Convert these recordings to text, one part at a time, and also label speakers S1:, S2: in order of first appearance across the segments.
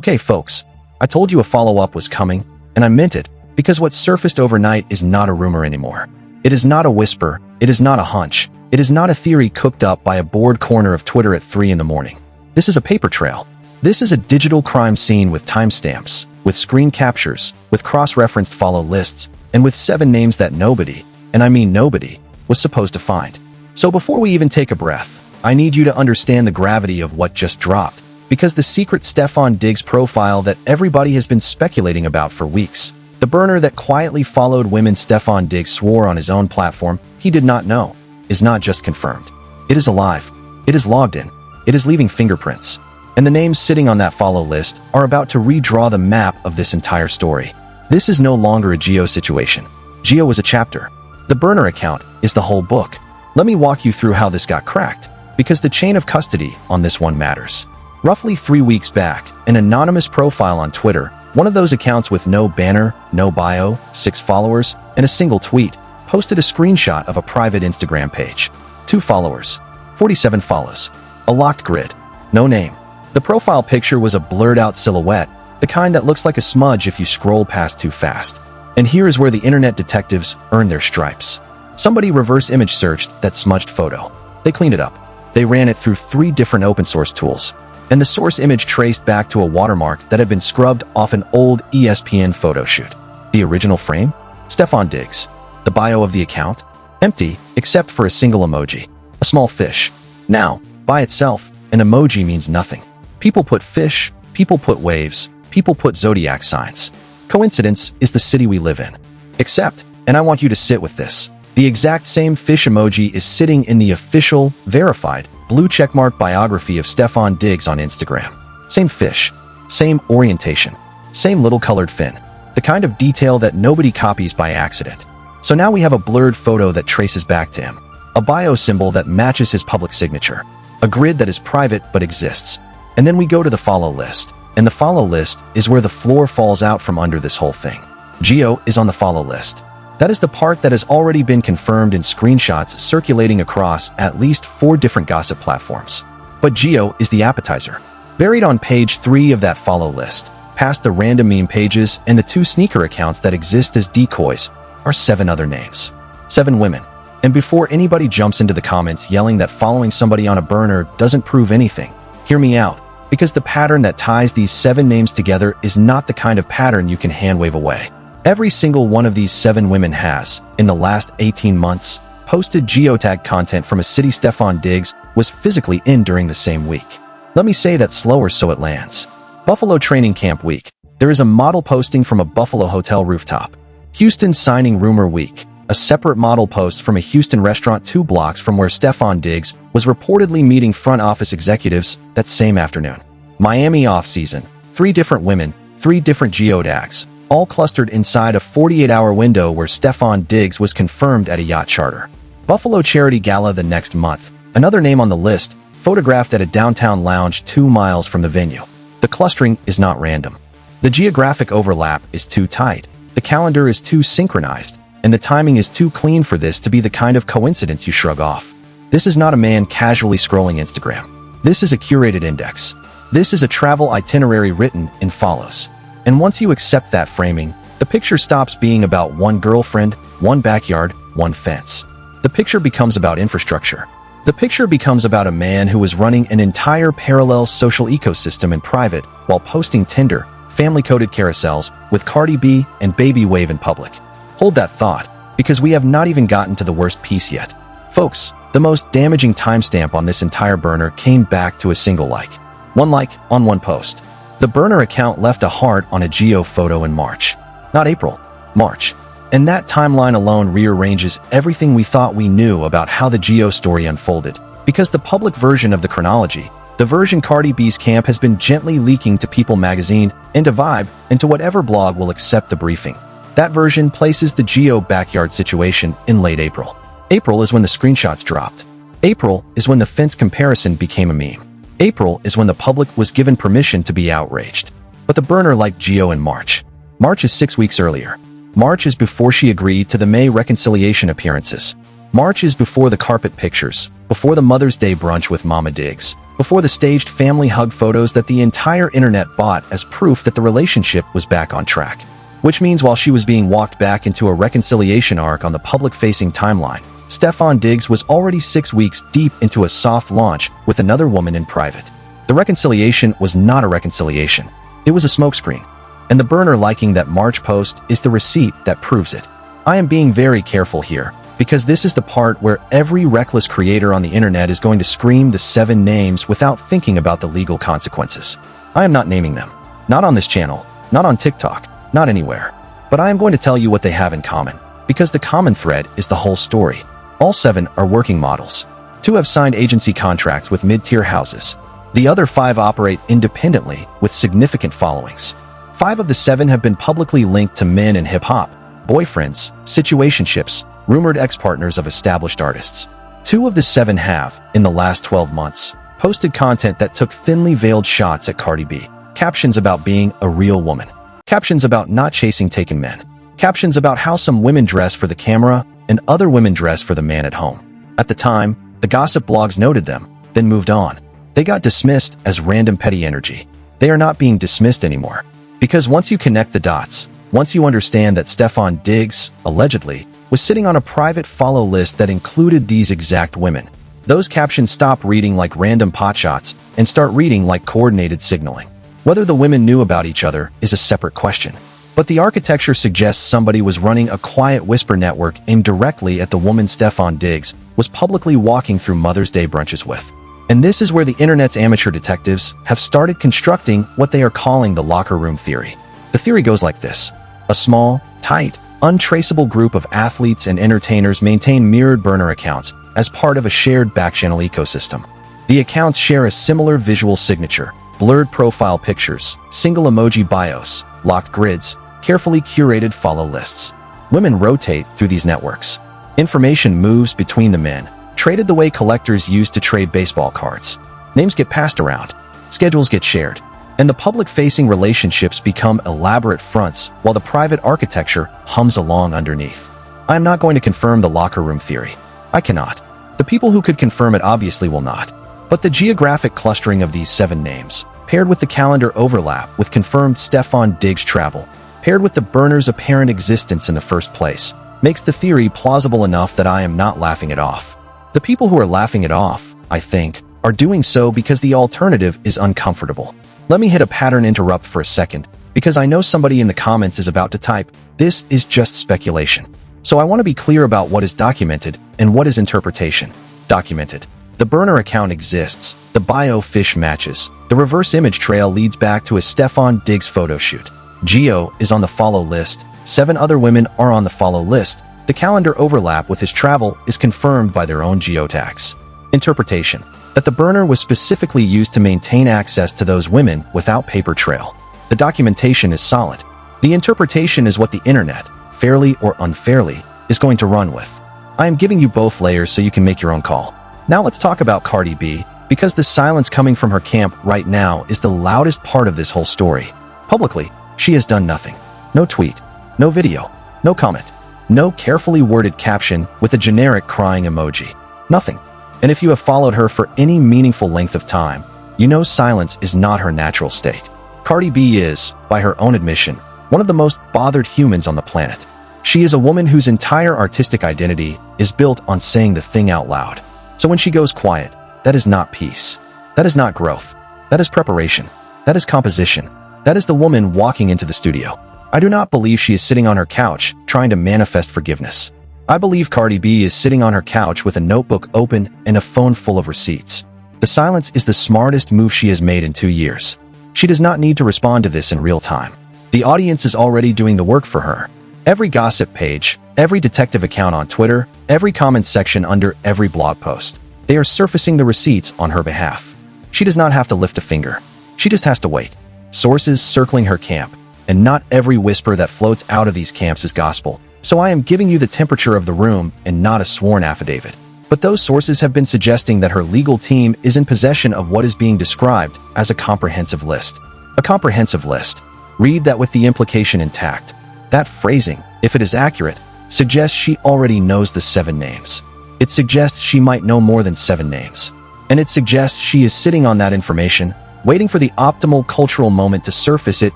S1: Okay, folks, I told you a follow-up was coming, and I meant it, because what surfaced overnight is not a rumor anymore. It is not a whisper, it is not a hunch, it is not a theory cooked up by a bored corner of Twitter at 3 in the morning. This is a paper trail. This is a digital crime scene with timestamps, with screen captures, with cross-referenced follow lists, and with 7 names that nobody, and I mean nobody, was supposed to find. So before we even take a breath, I need you to understand the gravity of what just dropped, because the secret Stefon Diggs profile that everybody has been speculating about for weeks, the burner that quietly followed women Stefon Diggs swore on his own platform he did not know, is not just confirmed. It is alive. It is logged in. It is leaving fingerprints. And the names sitting on that follow list are about to redraw the map of this entire story. This is no longer a Geo situation. Geo is a chapter. The burner account is the whole book. Let me walk you through how this got cracked, because the chain of custody on this one matters. Roughly 3 weeks back, an anonymous profile on Twitter, one of those accounts with no banner, no bio, 6 followers, and a single tweet, posted a screenshot of a private Instagram page. 2 followers, 47 follows, a locked grid, no name. The profile picture was a blurred-out silhouette, the kind that looks like a smudge if you scroll past too fast. And here is where the internet detectives earn their stripes. Somebody reverse image searched that smudged photo. They cleaned it up. They ran it through 3 different open-source tools, and the source image traced back to a watermark that had been scrubbed off an old ESPN photo shoot. The original frame? Stefon Diggs. The bio of the account? Empty, except for a single emoji. A small fish. Now, by itself, an emoji means nothing. People put fish, people put waves, people put zodiac signs. Coincidence is the city we live in. Except, and I want you to sit with this, the exact same fish emoji is sitting in the official, verified, blue checkmark biography of Stefon Diggs on Instagram. Same fish, same orientation, same little colored fin, the kind of detail that nobody copies by accident. So now we have a blurred photo that traces back to him, a bio symbol that matches his public signature, a grid that is private but exists. And then we go to the follow list, and the follow list is where the floor falls out from under this whole thing. Geo is on the follow list. That is the part that has already been confirmed in screenshots circulating across at least 4 different gossip platforms. But Geo is the appetizer. Buried on page 3 of that follow list, past the random meme pages and the 2 sneaker accounts that exist as decoys, are 7 other names. 7 women. And before anybody jumps into the comments yelling that following somebody on a burner doesn't prove anything, hear me out, because the pattern that ties these 7 names together is not the kind of pattern you can hand-wave away. Every single one of these 7 women has, in the last 18 months, posted geotag content from a city Stefon Diggs was physically in during the same week. Let me say that slower so it lands. Buffalo Training Camp Week. There is a model posting from a Buffalo hotel rooftop. Houston Signing Rumor Week. A separate model post from a Houston restaurant 2 blocks from where Stefon Diggs was reportedly meeting front office executives that same afternoon. Miami off-season. 3 different women, 3 different geotags, all clustered inside a 48-hour window where Stefon Diggs was confirmed at a yacht charter. Buffalo Charity Gala the next month. Another name on the list, photographed at a downtown lounge 2 miles from the venue. The clustering is not random. The geographic overlap is too tight. The calendar is too synchronized. And the timing is too clean for this to be the kind of coincidence you shrug off. This is not a man casually scrolling Instagram. This is a curated index. This is a travel itinerary written in follows. And once you accept that framing, the picture stops being about one girlfriend, one backyard, one fence. The picture becomes about infrastructure. The picture becomes about a man who is running an entire parallel social ecosystem in private while posting Tinder, family-coded carousels with Cardi B and Baby Wave in public. Hold that thought, because we have not even gotten to the worst piece yet. Folks, the most damaging timestamp on this entire burner came back to a single like. 1 like on 1 post. The burner account left a heart on a Geo photo in March. Not April, March. And that timeline alone rearranges everything we thought we knew about how the Geo story unfolded, because the public version of the chronology, the version Cardi B's camp has been gently leaking to People magazine and to Vibe and to whatever blog will accept the briefing. That version places the Geo backyard situation in late April. April is when the screenshots dropped. April is when the fence comparison became a meme. April is when the public was given permission to be outraged. But the burner liked Geo in March. March is 6 weeks earlier. March is before she agreed to the May reconciliation appearances. March is before the carpet pictures, before the Mother's Day brunch with Mama Diggs. before the staged family hug photos that the entire internet bought as proof that the relationship was back on track. Which means while she was being walked back into a reconciliation arc on the public-facing timeline, Stefon Diggs was already 6 weeks deep into a soft launch with another woman in private. The reconciliation was not a reconciliation. It was a smokescreen. And the burner liking that March post is the receipt that proves it. I am being very careful here, because this is the part where every reckless creator on the internet is going to scream the 7 names without thinking about the legal consequences. I am not naming them. Not on this channel, not on TikTok, not anywhere. But I am going to tell you what they have in common, because the common thread is the whole story. All 7 are working models. 2 have signed agency contracts with mid-tier houses. The other 5 operate independently with significant followings. 5 of the 7 have been publicly linked to men in hip-hop, boyfriends, situationships, rumored ex-partners of established artists. 2 of the 7 have, in the last 12 months, posted content that took thinly veiled shots at Cardi B. Captions about being a real woman. Captions about not chasing taken men. Captions about how some women dress for the camera and other women dress for the man at home. At the time, the gossip blogs noted them, then moved on. They got dismissed as random petty energy. They are not being dismissed anymore. Because once you connect the dots, once you understand that Stefon Diggs, allegedly, was sitting on a private follow list that included these exact women, those captions stop reading like random potshots and start reading like coordinated signaling. Whether the women knew about each other is a separate question. But the architecture suggests somebody was running a quiet whisper network aimed directly at the woman Stefon Diggs was publicly walking through Mother's Day brunches with. And this is where the internet's amateur detectives have started constructing what they are calling the locker room theory. The theory goes like this. A small, tight, untraceable group of athletes and entertainers maintain mirrored burner accounts as part of a shared backchannel ecosystem. The accounts share a similar visual signature, blurred profile pictures, single emoji bios, locked grids, carefully curated follow lists. Women rotate through these networks. Information moves between the men, traded the way collectors used to trade baseball cards. Names get passed around, schedules get shared, and the public-facing relationships become elaborate fronts while the private architecture hums along underneath. I am not going to confirm the locker room theory. I cannot. The people who could confirm it obviously will not. But the geographic clustering of these 7 names, paired with the calendar overlap with confirmed Stefon Diggs travel, paired with the burner's apparent existence in the first place, makes the theory plausible enough that I am not laughing it off. The people who are laughing it off, I think, are doing so because the alternative is uncomfortable. Let me hit a pattern interrupt for a second, because I know somebody in the comments is about to type, "This is just speculation." So I want to be clear about what is documented and what is interpretation. Documented. The burner account exists, the bio fish matches, the reverse image trail leads back to a Stefon Diggs photo shoot. Geo is on the follow list, 7 other women are on the follow list, the calendar overlap with his travel is confirmed by their own geotags. Interpretation. That the burner was specifically used to maintain access to those women without paper trail. The documentation is solid. The interpretation is what the internet, fairly or unfairly, is going to run with. I am giving you both layers so you can make your own call. Now let's talk about Cardi B, because the silence coming from her camp right now is the loudest part of this whole story. Publicly, she has done nothing. No tweet, no video, no comment, no carefully worded caption with a generic crying emoji. Nothing. And if you have followed her for any meaningful length of time, you know silence is not her natural state. Cardi B is, by her own admission, one of the most bothered humans on the planet. She is a woman whose entire artistic identity is built on saying the thing out loud. So when she goes quiet, that is not peace. That is not growth. That is preparation. That is composition. That is the woman walking into the studio. I do not believe she is sitting on her couch trying to manifest forgiveness. I believe Cardi B is sitting on her couch with a notebook open and a phone full of receipts. The silence is the smartest move she has made in 2 years. She does not need to respond to this in real time. The audience is already doing the work for her. Every gossip page, every detective account on Twitter, every comment section under every blog post. They are surfacing the receipts on her behalf. She does not have to lift a finger. She just has to wait. Sources circling her camp, and not every whisper that floats out of these camps is gospel. So I am giving you the temperature of the room and not a sworn affidavit. But those sources have been suggesting that her legal team is in possession of what is being described as a comprehensive list. A comprehensive list. Read that with the implication intact. That phrasing, if it is accurate, suggests she already knows the 7 names. It suggests she might know more than 7 names. and it suggests she is sitting on that information, waiting for the optimal cultural moment to surface it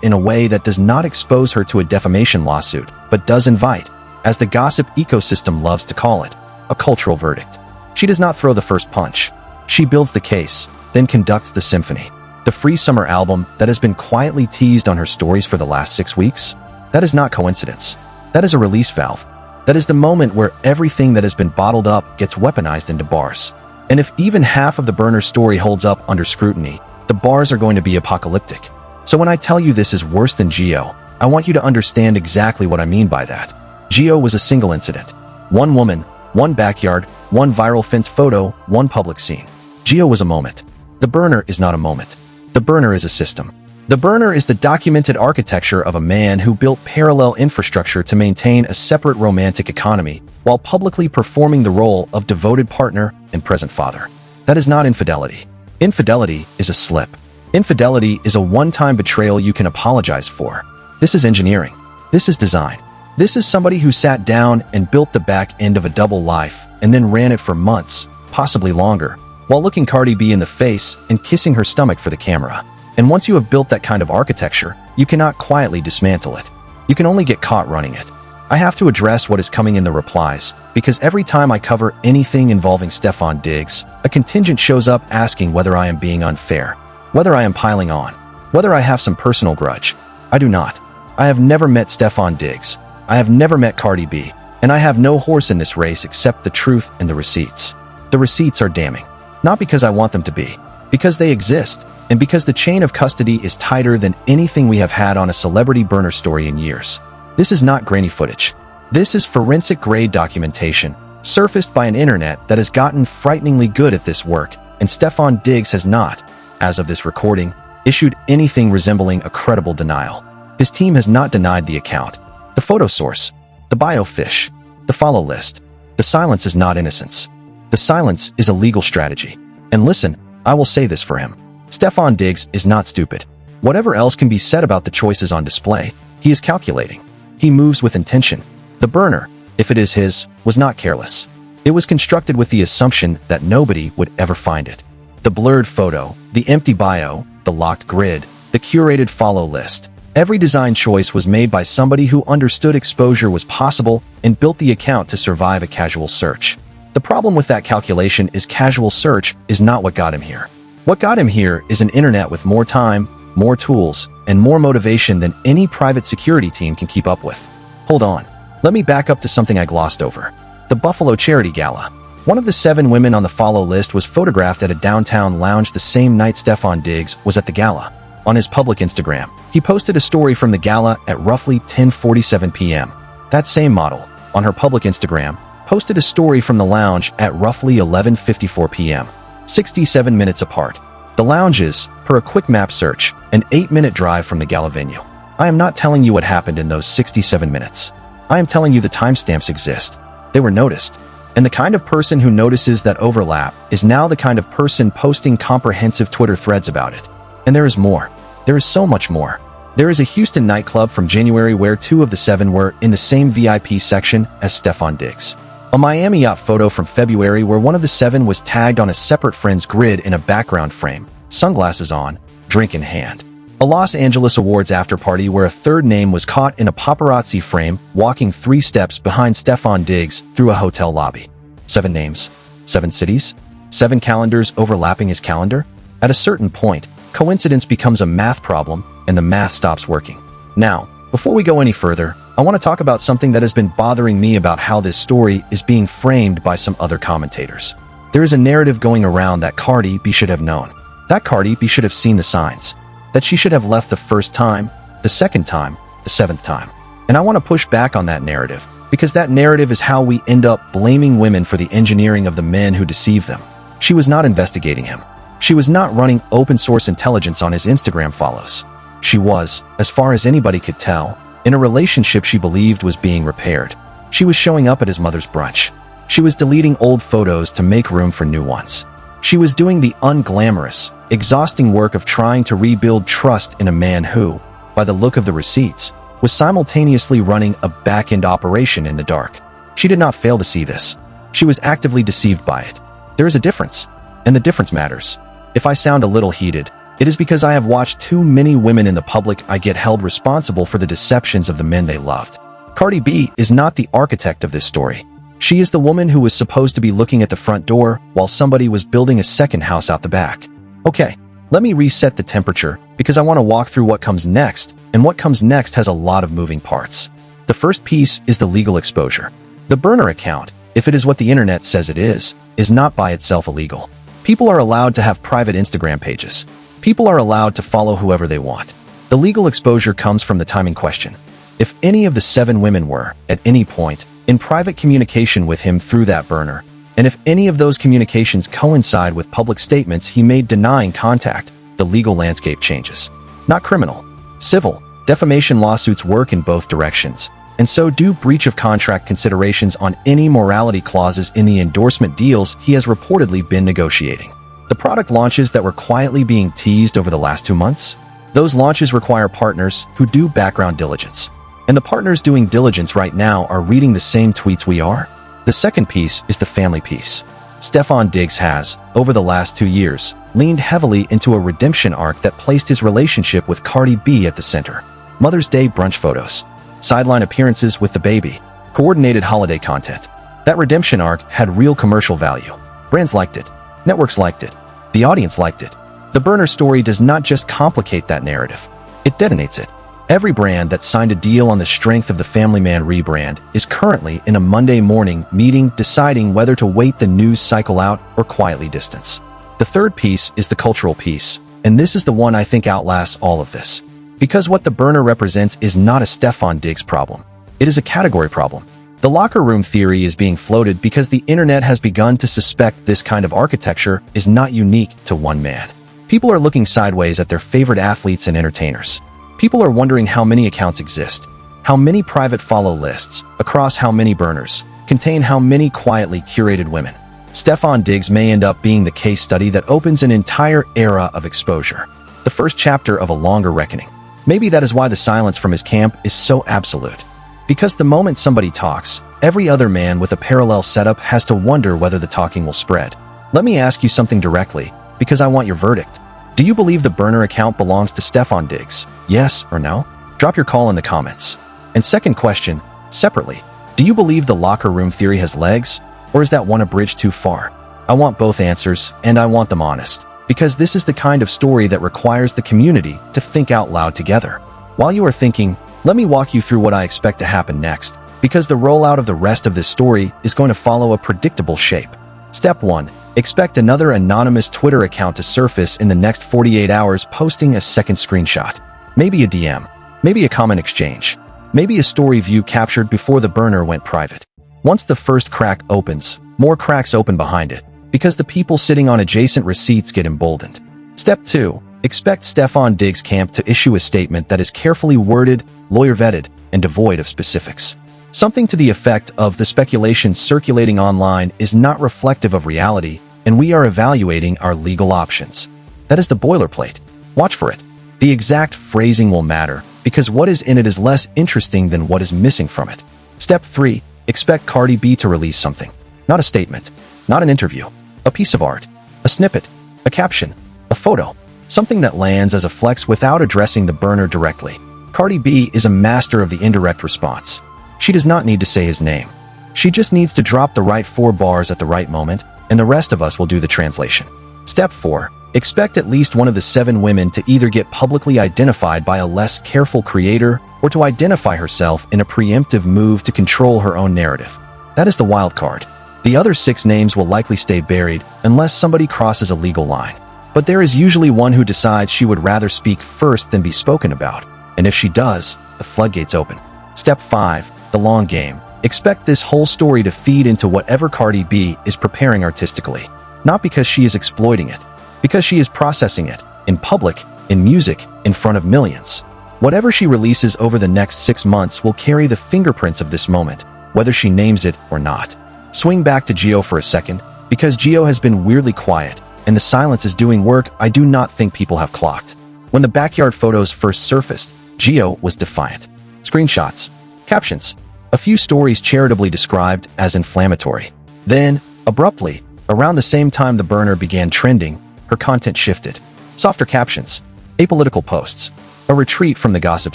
S1: in a way that does not expose her to a defamation lawsuit, but does invite, as the gossip ecosystem loves to call it, a cultural verdict. She does not throw the first punch. She builds the case, then conducts the symphony. The Free Summer album that has been quietly teased on her stories for the last 6 weeks? That is not coincidence. That is a release valve. That is the moment where everything that has been bottled up gets weaponized into bars. And if even half of the burner story holds up under scrutiny, the bars are going to be apocalyptic. So when I tell you this is worse than Geo, I want you to understand exactly what I mean by that. Geo was a single incident. One woman, one backyard, one viral fence photo, one public scene. Geo was a moment. The burner is not a moment. The burner is a system. The burner is the documented architecture of a man who built parallel infrastructure to maintain a separate romantic economy while publicly performing the role of devoted partner and present father. That is not infidelity. Infidelity is a slip. Infidelity is a one-time betrayal you can apologize for. This is engineering. This is design. This is somebody who sat down and built the back end of a double life and then ran it for months, possibly longer, while looking Cardi B in the face and kissing her stomach for the camera. And once you have built that kind of architecture, you cannot quietly dismantle it. You can only get caught running it. I have to address what is coming in the replies, because every time I cover anything involving Stefon Diggs, a contingent shows up asking whether I am being unfair, whether I am piling on, whether I have some personal grudge. I do not. I have never met Stefon Diggs. I have never met Cardi B, and I have no horse in this race except the truth and the receipts. The receipts are damning. Not because I want them to be, because they exist, and because the chain of custody is tighter than anything we have had on a celebrity burner story in years. This is not grainy footage. This is forensic-grade documentation, surfaced by an internet that has gotten frighteningly good at this work, and Stefon Diggs has not, as of this recording, issued anything resembling a credible denial. His team has not denied the account, the photo source, the biofish, the follow list. The silence is not innocence. The silence is a legal strategy. And listen, I will say this for him. Stefon Diggs is not stupid. Whatever else can be said about the choices on display, he is calculating. He moves with intention. The burner, if it is his, was not careless. It was constructed with the assumption that nobody would ever find it. The blurred photo, the empty bio, the locked grid, the curated follow list. Every design choice was made by somebody who understood exposure was possible and built the account to survive a casual search. The problem with that calculation is casual search is not what got him here. What got him here is an internet with more time, more tools, and more motivation than any private security team can keep up with. Hold on. Let me back up to something I glossed over. The Buffalo Charity Gala. One of the 7 women on the follow list was photographed at a downtown lounge the same night Stefon Diggs was at the gala. On his public Instagram, he posted a story from the gala at roughly 10:47 p.m. That same model, on her public Instagram, posted a story from the lounge at roughly 11:54 p.m., 67 minutes apart. The lounge is, per a quick map search, an 8-minute drive from the gala venue. I am not telling you what happened in those 67 minutes. I am telling you the timestamps exist. They were noticed. And the kind of person who notices that overlap is now the kind of person posting comprehensive Twitter threads about it. And there is more. There is so much more. There is a Houston nightclub from January where 2 of the 7 were in the same VIP section as Stefon Diggs. A Miami yacht photo from February where one of the 7 was tagged on a separate friend's grid in a background frame, sunglasses on, drink in hand. A Los Angeles Awards after-party where a 3rd name was caught in a paparazzi frame walking 3 steps behind Stefon Diggs through a hotel lobby. 7 names, 7 cities, 7 calendars overlapping his calendar. At a certain point, coincidence becomes a math problem and the math stops working. Now, before we go any further, I want to talk about something that has been bothering me about how this story is being framed by some other commentators. There is a narrative going around that Cardi B should have known. That Cardi B should have seen the signs. That she should have left the first time, the second time, the 7th time. And I want to push back on that narrative, because that narrative is how we end up blaming women for the engineering of the men who deceive them. She was not investigating him. She was not running open source intelligence on his Instagram follows. She was, as far as anybody could tell, in a relationship she believed was being repaired. She was showing up at his mother's brunch. She was deleting old photos to make room for new ones. She was doing the unglamorous, exhausting work of trying to rebuild trust in a man who, by the look of the receipts, was simultaneously running a back-end operation in the dark. She did not fail to see this. She was actively deceived by it. There is a difference. And the difference matters. If I sound a little heated, it is because I have watched too many women in the public I get held responsible for the deceptions of the men they loved. Cardi B is not the architect of this story. She is the woman who was supposed to be looking at the front door while somebody was building a second house out the back. Okay, let me reset the temperature because I want to walk through what comes next, and what comes next has a lot of moving parts. The first piece is the legal exposure. The burner account, if it is what the internet says it is not by itself illegal. People are allowed to have private Instagram pages. People are allowed to follow whoever they want. The legal exposure comes from the timing question. If any of the 7 women were, at any point, in private communication with him through that burner, and if any of those communications coincide with public statements he made denying contact, the legal landscape changes. Not criminal. Civil. Defamation lawsuits work in both directions, and so do breach of contract considerations on any morality clauses in the endorsement deals he has reportedly been negotiating. The product launches that were quietly being teased over the last 2 months? Those launches require partners who do background diligence. And the partners doing diligence right now are reading the same tweets we are. The second piece is the family piece. Stefon Diggs has, over the last 2 years, leaned heavily into a redemption arc that placed his relationship with Cardi B at the center. Mother's Day brunch photos, sideline appearances with the baby, coordinated holiday content. That redemption arc had real commercial value. Brands liked it. Networks liked it. The audience liked it. The burner story does not just complicate that narrative. It detonates it. Every brand that signed a deal on the strength of the Family Man rebrand is currently in a Monday morning meeting deciding whether to wait the news cycle out or quietly distance. The third piece is the cultural piece, and this is the one I think outlasts all of this. Because what the burner represents is not a Stefon Diggs problem. It is a category problem. The locker room theory is being floated because the internet has begun to suspect this kind of architecture is not unique to one man. People are looking sideways at their favorite athletes and entertainers. People are wondering how many accounts exist, how many private follow lists, across how many burners, contain how many quietly curated women. Stefon Diggs may end up being the case study that opens an entire era of exposure, the first chapter of a longer reckoning. Maybe that is why the silence from his camp is so absolute. Because the moment somebody talks, every other man with a parallel setup has to wonder whether the talking will spread. Let me ask you something directly, because I want your verdict. Do you believe the burner account belongs to Stefon Diggs? Yes or no? Drop your call in the comments. And second question, separately, do you believe the locker room theory has legs, or is that one a bridge too far? I want both answers, and I want them honest, because this is the kind of story that requires the community to think out loud together. While you are thinking, let me walk you through what I expect to happen next, because the rollout of the rest of this story is going to follow a predictable shape. Step 1. Expect another anonymous Twitter account to surface in the next 48 hours posting a second screenshot. Maybe a DM. Maybe a comment exchange. Maybe a story view captured before the burner went private. Once the first crack opens, more cracks open behind it, because the people sitting on adjacent receipts get emboldened. Step 2. Expect Stefon Diggs' camp to issue a statement that is carefully worded, lawyer-vetted, and devoid of specifics. Something to the effect of the speculation circulating online is not reflective of reality, and we are evaluating our legal options. That is the boilerplate. Watch for it. The exact phrasing will matter, because what is in it is less interesting than what is missing from it. Step 3. Expect Cardi B to release something. Not a statement. Not an interview. A piece of art. A snippet. A caption. A photo. Something that lands as a flex without addressing the burner directly. Cardi B is a master of the indirect response. She does not need to say his name. She just needs to drop the right 4 bars at the right moment, and the rest of us will do the translation. Step 4. Expect at least one of the 7 women to either get publicly identified by a less careful creator or to identify herself in a preemptive move to control her own narrative. That is the wild card. The other 6 names will likely stay buried unless somebody crosses a legal line. But there is usually one who decides she would rather speak first than be spoken about. And if she does, the floodgates open. Step 5. The long game. Expect this whole story to feed into whatever Cardi B is preparing artistically. Not because she is exploiting it, because she is processing it, in public, in music, in front of millions. Whatever she releases over the next 6 months will carry the fingerprints of this moment, whether she names it or not. Swing back to Gio for a second, because Gio has been weirdly quiet, and the silence is doing work I do not think people have clocked. When the backyard photos first surfaced, Gio was defiant. Screenshots, captions, a few stories charitably described as inflammatory. Then, abruptly, Around the same time the burner began trending, her content shifted. Softer captions, apolitical posts, a retreat from the gossip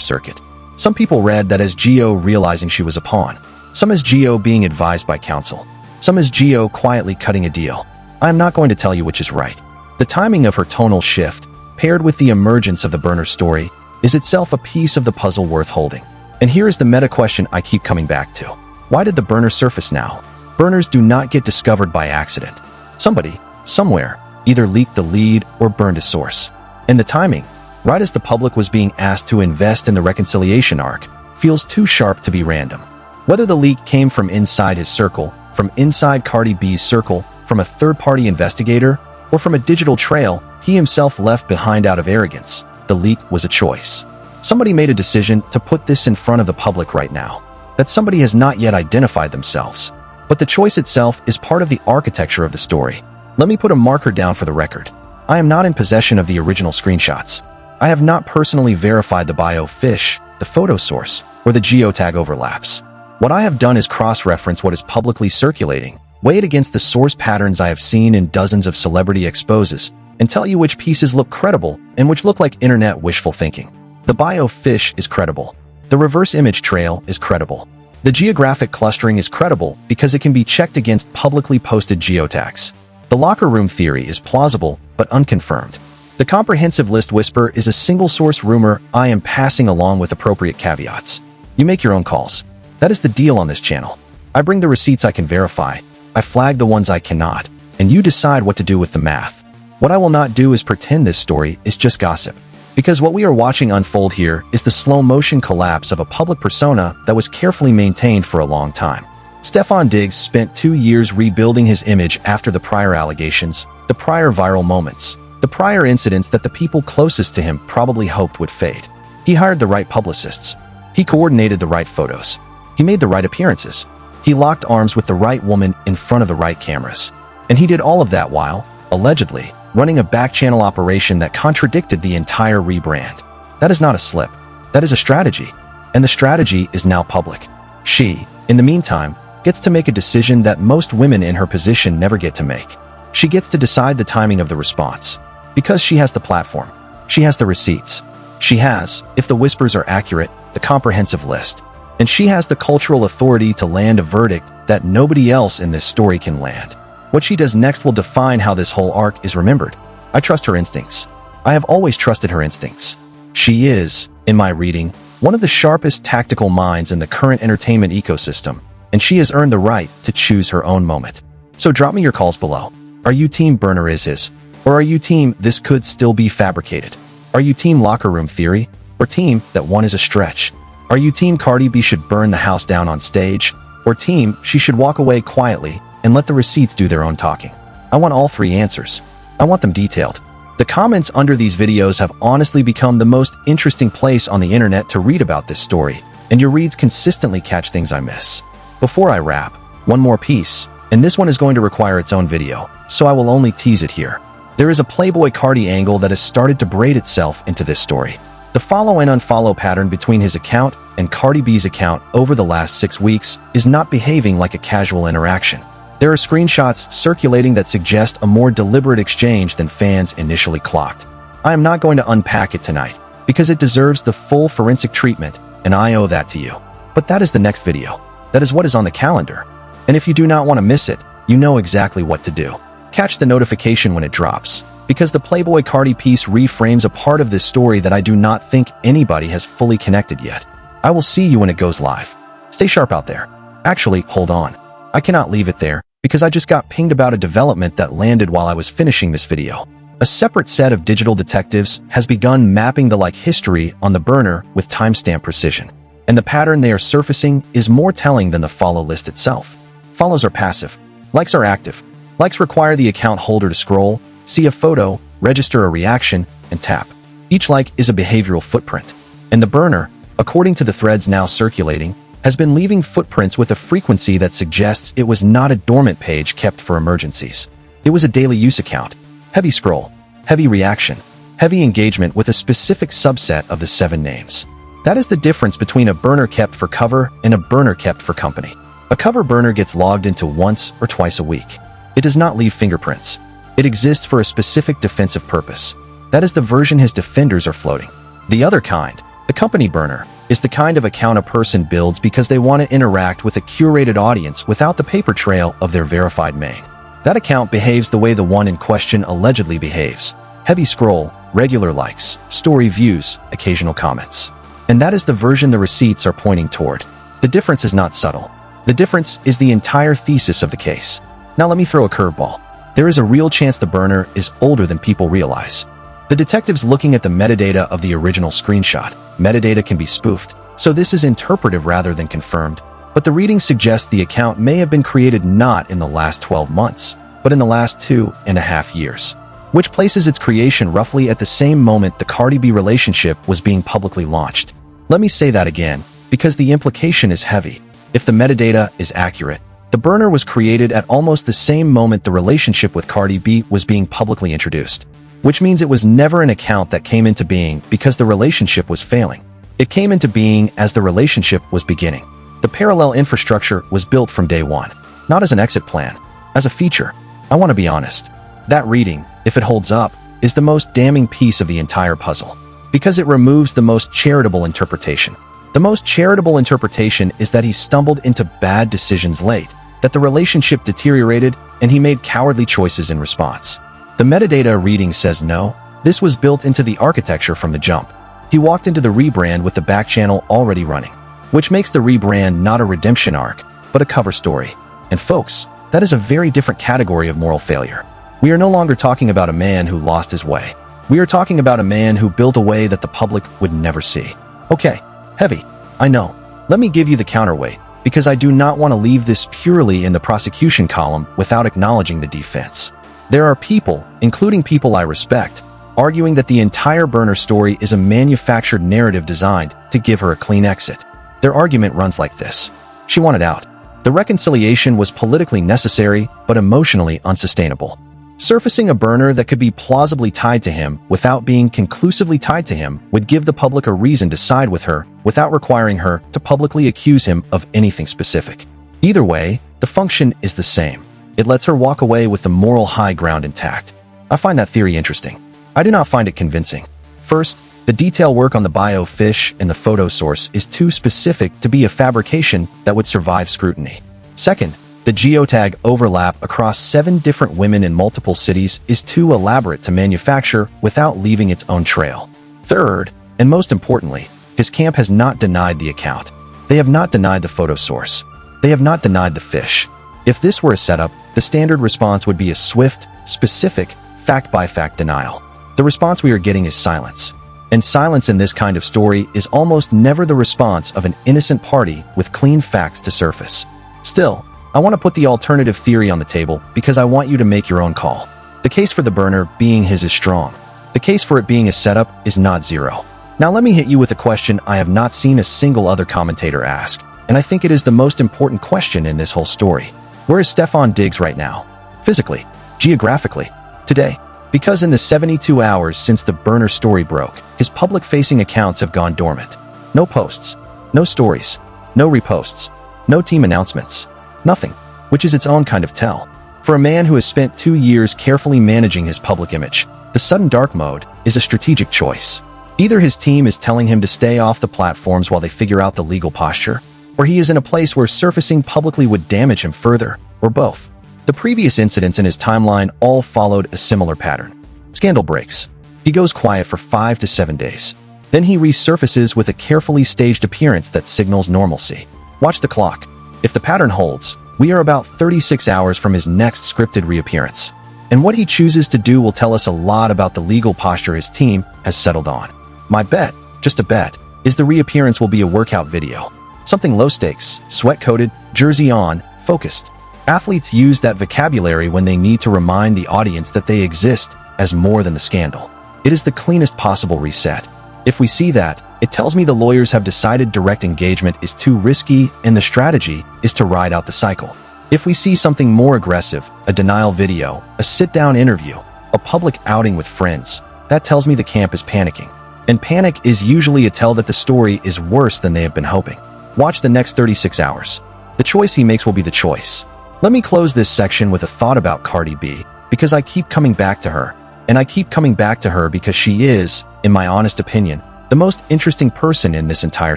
S1: circuit. Some people read that as Geo realizing she was a pawn, some as Geo being advised by counsel, some as Geo quietly cutting a deal. I am not going to tell you which is right. The timing of her tonal shift, paired with the emergence of the burner story, is itself a piece of the puzzle worth holding. And here is the meta question I keep coming back to. Why did the burner surface now? Burners do not get discovered by accident. Somebody, somewhere, either leaked the lead or burned a source. And the timing, right as the public was being asked to invest in the reconciliation arc, feels too sharp to be random. Whether the leak came from inside his circle, from inside Cardi B's circle, from a third-party investigator, or from a digital trail he himself left behind out of arrogance, the leak was a choice. Somebody made a decision to put this in front of the public right now. That somebody has not yet identified themselves. But the choice itself is part of the architecture of the story. Let me put a marker down for the record. I am not in possession of the original screenshots. I have not personally verified the Biographies, the photo source, or the geotag overlaps. What I have done is cross-reference what is publicly circulating, weigh it against the source patterns I have seen in dozens of celebrity exposes, and tell you which pieces look credible and which look like internet wishful thinking. The Biographies is credible. The reverse image trail is credible. The geographic clustering is credible because it can be checked against publicly posted geotags. The locker room theory is plausible but unconfirmed. The comprehensive list whisper is a single-source rumor I am passing along with appropriate caveats. You make your own calls. That is the deal on this channel. I bring the receipts I can verify, I flag the ones I cannot, and you decide what to do with the math. What I will not do is pretend this story is just gossip. Because what we are watching unfold here is the slow-motion collapse of a public persona that was carefully maintained for a long time. Stefon Diggs spent 2 years rebuilding his image after the prior allegations, the prior viral moments, the prior incidents that the people closest to him probably hoped would fade. He hired the right publicists. He coordinated the right photos. He made the right appearances. He locked arms with the right woman in front of the right cameras. And he did all of that while, allegedly, running a back-channel operation that contradicted the entire rebrand. That is not a slip. That is a strategy. And the strategy is now public. She, in the meantime, gets to make a decision that most women in her position never get to make. She gets to decide the timing of the response. Because she has the platform. She has the receipts. She has, if the whispers are accurate, the comprehensive list. And she has the cultural authority to land a verdict that nobody else in this story can land. What she does next will define how this whole arc is remembered. I trust her instincts. I have always trusted her instincts. She is, in my reading, one of the sharpest tactical minds in the current entertainment ecosystem, and she has earned the right to choose her own moment. So drop me your calls below. Are you team burner is his? Or are you team this could still be fabricated? Are you team locker room theory? Or team that one is a stretch? Are you team Cardi B should burn the house down on stage? Or team she should walk away quietly and let the receipts do their own talking? I want all three answers. I want them detailed. The comments under these videos have honestly become the most interesting place on the internet to read about this story, and your reads consistently catch things I miss. Before I wrap, one more piece, and this one is going to require its own video, so I will only tease it here. There is a Playboy Cardi angle that has started to braid itself into this story. The follow and unfollow pattern between his account and Cardi B's account over the last 6 weeks is not behaving like a casual interaction. There are screenshots circulating that suggest a more deliberate exchange than fans initially clocked. I am not going to unpack it tonight, because it deserves the full forensic treatment, and I owe that to you. But that is the next video. That is what is on the calendar. And if you do not want to miss it, you know exactly what to do. Catch the notification when it drops, because the Playboy Cardi piece reframes a part of this story that I do not think anybody has fully connected yet. I will see you when it goes live. Stay sharp out there. Actually, hold on. I cannot leave it there, because I just got pinged about a development that landed while I was finishing this video. A separate set of digital detectives has begun mapping the like history on the burner with timestamp precision. And the pattern they are surfacing is more telling than the follow list itself. Follows are passive. Likes are active. Likes require the account holder to scroll, see a photo, register a reaction, and tap. Each like is a behavioral footprint. And the burner, according to the threads now circulating, has been leaving footprints with a frequency that suggests it was not a dormant page kept for emergencies. It was a daily use account. Heavy scroll, heavy reaction, heavy engagement with a specific subset of the 7 names. That is the difference between a burner kept for cover and a burner kept for company. A cover burner gets logged into once or twice a week. It does not leave fingerprints. It exists for a specific defensive purpose. That is the version his defenders are floating. The other kind, the company burner, is the kind of account a person builds because they want to interact with a curated audience without the paper trail of their verified main. That account behaves the way the one in question allegedly behaves. Heavy scroll, regular likes, story views, occasional comments. And that is the version the receipts are pointing toward. The difference is not subtle. The difference is the entire thesis of the case. Now let me throw a curveball. There is a real chance the burner is older than people realize. The detective's looking at the metadata of the original screenshot. Metadata can be spoofed, so this is interpretive rather than confirmed. But the reading suggests the account may have been created not in the last 12 months, but in the last 2.5 years, which places its creation roughly at the same moment the Cardi B relationship was being publicly launched. Let me say that again, because the implication is heavy. If the metadata is accurate, the burner was created at almost the same moment the relationship with Cardi B was being publicly introduced, which means it was never an account that came into being because the relationship was failing. It came into being as the relationship was beginning. The parallel infrastructure was built from day one, not as an exit plan, as a feature. I want to be honest. That reading, if it holds up, is the most damning piece of the entire puzzle, because it removes the most charitable interpretation. The most charitable interpretation is that he stumbled into bad decisions late, that the relationship deteriorated, and he made cowardly choices in response. The metadata reading says no, this was built into the architecture from the jump. He walked into the rebrand with the back channel already running, which makes the rebrand not a redemption arc, but a cover story. And folks, that is a very different category of moral failure. We are no longer talking about a man who lost his way. We are talking about a man who built a way that the public would never see. Okay, heavy, I know. Let me give you the counterweight, because I do not want to leave this purely in the prosecution column without acknowledging the defense. There are people, including people I respect, arguing that the entire burner story is a manufactured narrative designed to give her a clean exit. Their argument runs like this. She wanted out. The reconciliation was politically necessary, but emotionally unsustainable. Surfacing a burner that could be plausibly tied to him without being conclusively tied to him would give the public a reason to side with her without requiring her to publicly accuse him of anything specific. Either way, the function is the same. It lets her walk away with the moral high ground intact. I find that theory interesting. I do not find it convincing. First, the detail work on the bio fish and the photo source is too specific to be a fabrication that would survive scrutiny. Second, the geotag overlap across 7 different women in multiple cities is too elaborate to manufacture without leaving its own trail. Third, and most importantly, his camp has not denied the account. They have not denied the photo source. They have not denied the fish. If this were a setup, the standard response would be a swift, specific, fact-by-fact denial. The response we are getting is silence. And silence in this kind of story is almost never the response of an innocent party with clean facts to surface. Still, I want to put the alternative theory on the table because I want you to make your own call. The case for the burner being his is strong. The case for it being a setup is not zero. Now let me hit you with a question I have not seen a single other commentator ask, and I think it is the most important question in this whole story. Where is Stefon Diggs right now? Physically, geographically, today? Because in the 72 hours since the burner story broke, his public-facing accounts have gone dormant. No posts, no stories, no reposts, no team announcements, nothing, which is its own kind of tell. For a man who has spent 2 years carefully managing his public image, the sudden dark mode is a strategic choice. Either his team is telling him to stay off the platforms while they figure out the legal posture, or he is in a place where surfacing publicly would damage him further, or both. The previous incidents in his timeline all followed a similar pattern. Scandal breaks. He goes quiet for 5 to 7 days. Then he resurfaces with a carefully staged appearance that signals normalcy. Watch the clock. If the pattern holds, we are about 36 hours from his next scripted reappearance. And what he chooses to do will tell us a lot about the legal posture his team has settled on. My bet, just a bet, is the reappearance will be a workout video. Something low stakes, sweat-coated, jersey on, focused. Athletes use that vocabulary when they need to remind the audience that they exist as more than the scandal. It is the cleanest possible reset. If we see that, it tells me the lawyers have decided direct engagement is too risky and the strategy is to ride out the cycle. If we see something more aggressive, a denial video, a sit-down interview, a public outing with friends, that tells me the camp is panicking. And panic is usually a tell that the story is worse than they have been hoping. Watch the next 36 hours. The choice he makes will be the choice. Let me close this section with a thought about Cardi B, because I keep coming back to her. And I keep coming back to her because she is, in my honest opinion, the most interesting person in this entire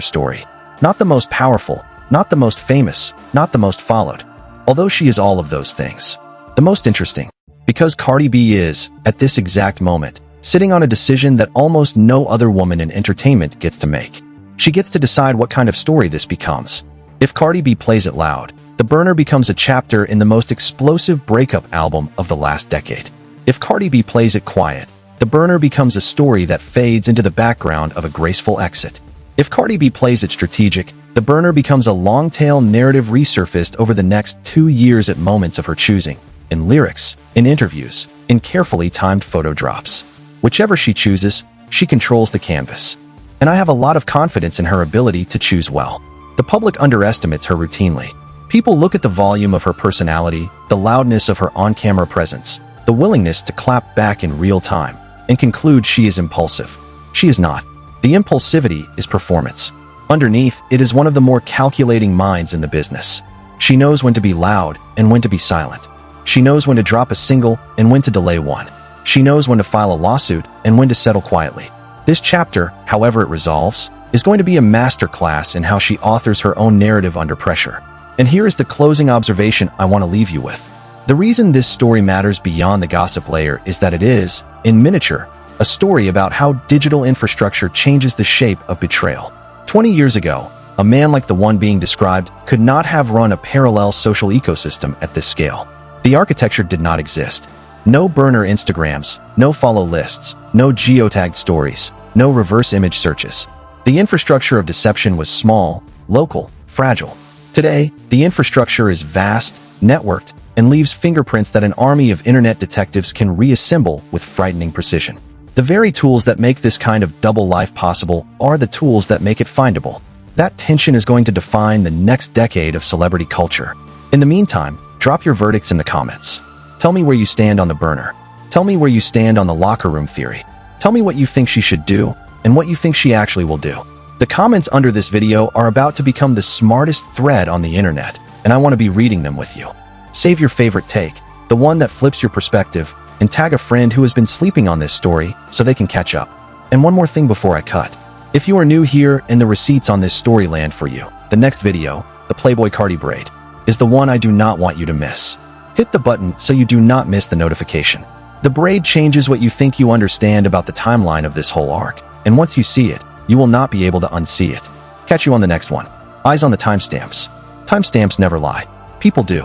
S1: story. Not the most powerful, not the most famous, not the most followed. Although she is all of those things. The most interesting. Because Cardi B is, at this exact moment, sitting on a decision that almost no other woman in entertainment gets to make. She gets to decide what kind of story this becomes. If Cardi B plays it loud, The Burner becomes a chapter in the most explosive breakup album of the last decade. If Cardi B plays it quiet, The Burner becomes a story that fades into the background of a graceful exit. If Cardi B plays it strategic, The Burner becomes a long-tail narrative resurfaced over the next 2 years at moments of her choosing, in lyrics, in interviews, in carefully timed photo drops. Whichever she chooses, she controls the canvas. And I have a lot of confidence in her ability to choose well. The public underestimates her routinely. People look at the volume of her personality, the loudness of her on-camera presence, the willingness to clap back in real time, and conclude she is impulsive. She is not. The impulsivity is performance. Underneath, it is one of the more calculating minds in the business. She knows when to be loud and when to be silent. She knows when to drop a single and when to delay one. She knows when to file a lawsuit and when to settle quietly. This chapter, however it resolves, is going to be a masterclass in how she authors her own narrative under pressure. And here is the closing observation I want to leave you with. The reason this story matters beyond the gossip layer is that it is, in miniature, a story about how digital infrastructure changes the shape of betrayal. 20 years ago, a man like the one being described could not have run a parallel social ecosystem at this scale. The architecture did not exist. No burner Instagrams, no follow lists, no geotagged stories, no reverse image searches. The infrastructure of deception was small, local, fragile. Today, the infrastructure is vast, networked, and leaves fingerprints that an army of internet detectives can reassemble with frightening precision. The very tools that make this kind of double life possible are the tools that make it findable. That tension is going to define the next decade of celebrity culture. In the meantime, drop your verdicts in the comments. Tell me where you stand on the burner. Tell me where you stand on the locker room theory. Tell me what you think she should do and what you think she actually will do. The comments under this video are about to become the smartest thread on the internet, and I want to be reading them with you. Save your favorite take, the one that flips your perspective, and tag a friend who has been sleeping on this story so they can catch up. And one more thing before I cut. If you are new here and the receipts on this story land for you, the next video, the Playboy Cardi braid, is the one I do not want you to miss. Hit the button so you do not miss the notification. The braid changes what you think you understand about the timeline of this whole arc, and once you see it, you will not be able to unsee it. Catch you on the next one. Eyes on the timestamps. Timestamps never lie. People do.